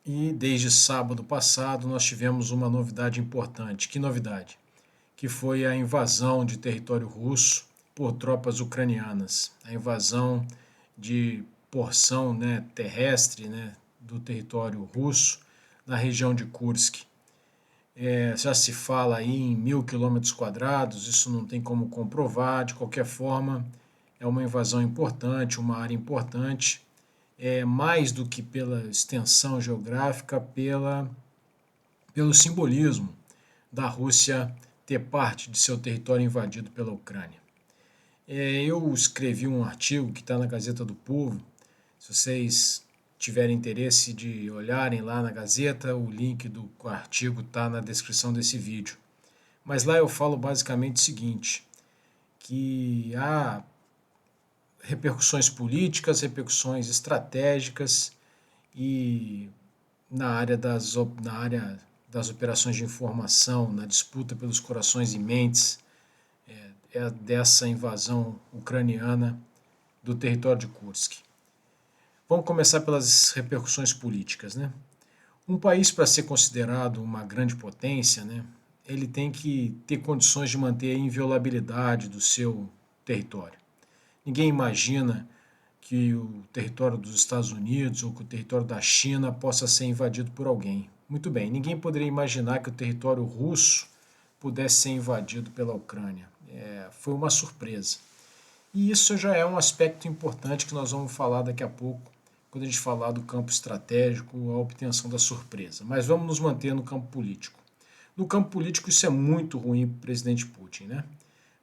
E desde sábado passado nós tivemos uma novidade importante. Que novidade? Que foi a invasão de território russo por tropas ucranianas. A invasão de porção, terrestre, do território russo na região de Kursk. Já se fala aí em 1.000 km², isso não tem como comprovar. De qualquer forma, é uma invasão importante, uma área importante, mais do que pela extensão geográfica, pelo simbolismo da Rússia ter parte de seu território invadido pela Ucrânia. Eu escrevi um artigo que está na Gazeta do Povo. Se vocês tiverem interesse de olharem lá na Gazeta, o link do artigo está na descrição desse vídeo. Mas lá eu falo basicamente o seguinte, que há repercussões políticas, repercussões estratégicas e na área das operações de informação, na disputa pelos corações e mentes dessa invasão ucraniana do território de Kursk. Vamos começar pelas repercussões políticas, né? Um país, para ser considerado uma grande potência, ele tem que ter condições de manter a inviolabilidade do seu território. Ninguém imagina que o território dos Estados Unidos ou que o território da China possa ser invadido por alguém. Muito bem, ninguém poderia imaginar que o território russo pudesse ser invadido pela Ucrânia. Foi uma surpresa. E isso já é um aspecto importante que nós vamos falar daqui a pouco, quando a gente falar do campo estratégico, a obtenção da surpresa. Mas vamos nos manter no campo político. No campo político, isso é muito ruim para o presidente Putin,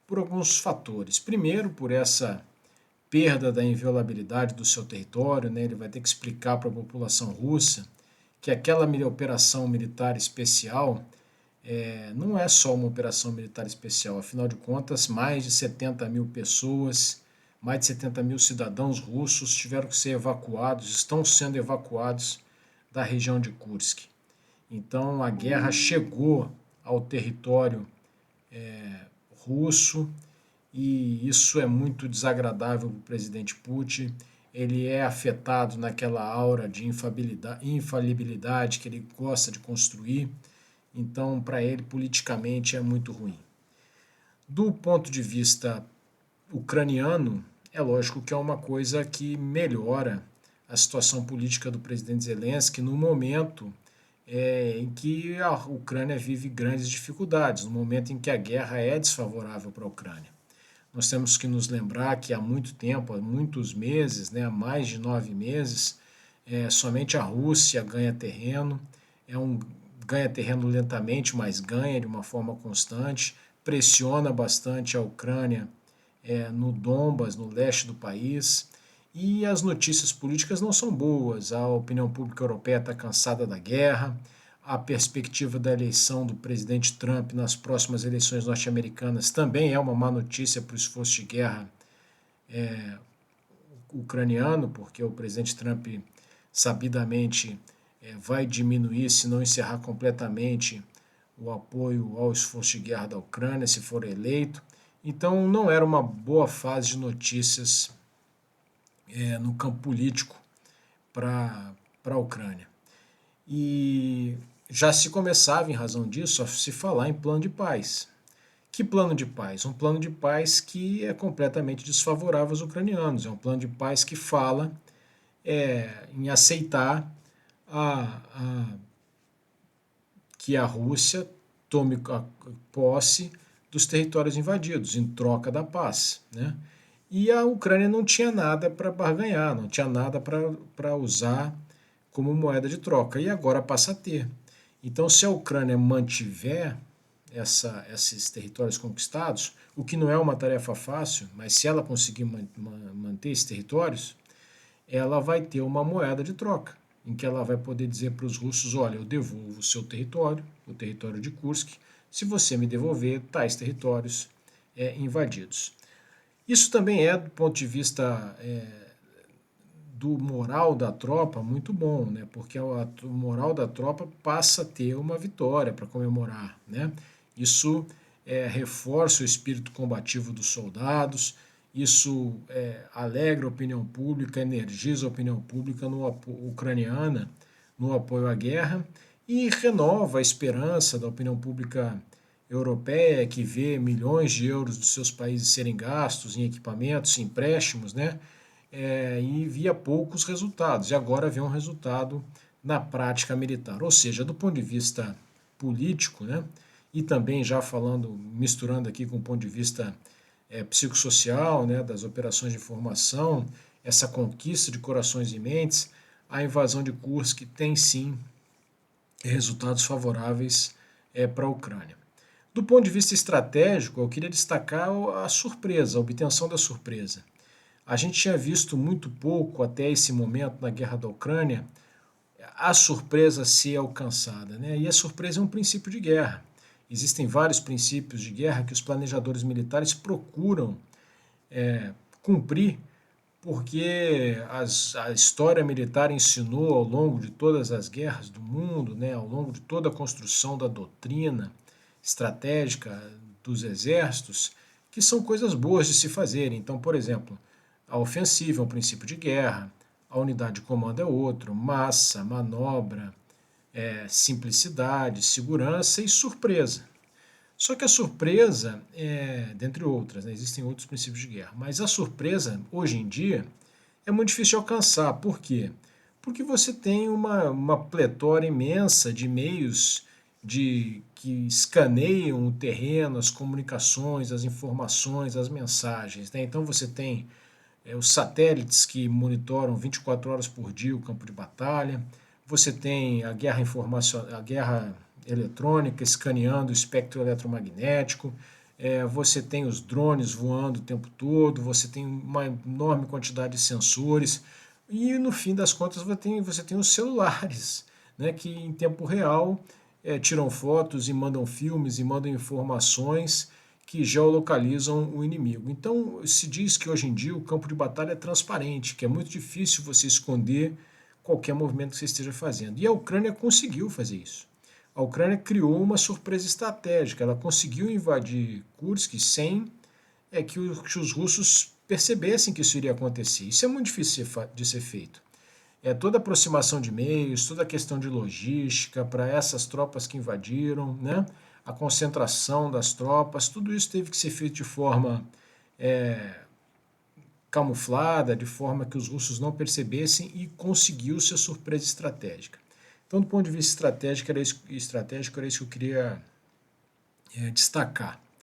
por alguns fatores. Primeiro, por essa perda da inviolabilidade do seu território, ele vai ter que explicar para a população russa que aquela operação militar especial não é só uma operação militar especial. Afinal de contas, mais de 70 mil pessoas, mais de 70 mil cidadãos russos tiveram que ser evacuados, estão sendo evacuados da região de Kursk. Então a guerra chegou ao território russo e isso é muito desagradável para o presidente Putin. Ele é afetado naquela aura de infalibilidade que ele gosta de construir. Então, para ele, politicamente, é muito ruim. Do ponto de vista ucraniano, é lógico que é uma coisa que melhora a situação política do presidente Zelensky no momento em que a Ucrânia vive grandes dificuldades, no momento em que a guerra é desfavorável para a Ucrânia. Nós temos que nos lembrar que há muito tempo, há muitos meses, há mais de 9 meses, somente a Rússia ganha terreno, ganha terreno lentamente, mas ganha de uma forma constante, pressiona bastante a Ucrânia no Donbas, no leste do país, e as notícias políticas não são boas. A opinião pública europeia está cansada da guerra, a perspectiva da eleição do presidente Trump nas próximas eleições norte-americanas também é uma má notícia para o esforço de guerra ucraniano, porque o presidente Trump sabidamente vai diminuir, se não encerrar completamente, o apoio ao esforço de guerra da Ucrânia, se for eleito. Então não era uma boa fase de notícias no campo político para a Ucrânia. E já se começava, em razão disso, a se falar em plano de paz. Que plano de paz? Um plano de paz que é completamente desfavorável aos ucranianos. É um plano de paz que fala em aceitar que a Rússia tome a posse dos territórios invadidos, em troca da paz. E a Ucrânia não tinha nada para barganhar, não tinha nada para usar como moeda de troca, e agora passa a ter. Então, se a Ucrânia mantiver esses territórios conquistados, o que não é uma tarefa fácil, mas se ela conseguir manter esses territórios, ela vai ter uma moeda de troca, em que ela vai poder dizer para os russos, olha, eu devolvo o seu território, o território de Kursk, se você me devolver tais territórios invadidos. Isso também do ponto de vista do moral da tropa, muito bom, porque o moral da tropa passa a ter uma vitória para comemorar. Isso reforça o espírito combativo dos soldados, isso alegra a opinião pública, energiza a opinião pública ucraniana no apoio à guerra e renova a esperança da opinião pública europeia, que vê milhões de euros dos seus países serem gastos em equipamentos, em empréstimos, né? E via poucos resultados, e agora vê um resultado na prática militar. Ou seja, do ponto de vista político, né? E também já falando, misturando aqui com o ponto de vista psicossocial, né, das operações de informação, essa conquista de corações e mentes, a invasão de Kursk tem sim resultados favoráveis para a Ucrânia. Do ponto de vista estratégico, eu queria destacar a surpresa, a obtenção da surpresa. A gente tinha visto muito pouco até esse momento na guerra da Ucrânia a surpresa ser alcançada, né? E a surpresa é um princípio de guerra. Existem vários princípios de guerra que os planejadores militares procuram cumprir, porque a história militar ensinou ao longo de todas as guerras do mundo, né, ao longo de toda a construção da doutrina estratégica dos exércitos, que são coisas boas de se fazer. Então, por exemplo, a ofensiva é um princípio de guerra, a unidade de comando é outro, massa, manobra, simplicidade, segurança e surpresa. Só que a surpresa, dentre outras, né, existem outros princípios de guerra, mas a surpresa, hoje em dia, é muito difícil de alcançar. Por quê? Porque você tem uma pletora imensa de meios que escaneiam o terreno, as comunicações, as informações, as mensagens. Né? Então você tem os satélites que monitoram 24 horas por dia o campo de batalha, você tem a guerra informacional, a guerra eletrônica escaneando o espectro eletromagnético, você tem os drones voando o tempo todo, você tem uma enorme quantidade de sensores e no fim das contas você tem os celulares, né, que em tempo real tiram fotos e mandam filmes e mandam informações que geolocalizam o inimigo. Então se diz que hoje em dia o campo de batalha é transparente, que é muito difícil você esconder qualquer movimento que você esteja fazendo. E a Ucrânia conseguiu fazer isso. A Ucrânia criou uma surpresa estratégica, ela conseguiu invadir Kursk sem que os russos percebessem que isso iria acontecer. Isso é muito difícil de ser feito. Toda a aproximação de meios, toda a questão de logística para essas tropas que invadiram, né? A concentração das tropas, tudo isso teve que ser feito de forma camuflada, de forma que os russos não percebessem e conseguiu ser surpresa estratégica. Então, do ponto de vista estratégico, era isso que eu queria destacar.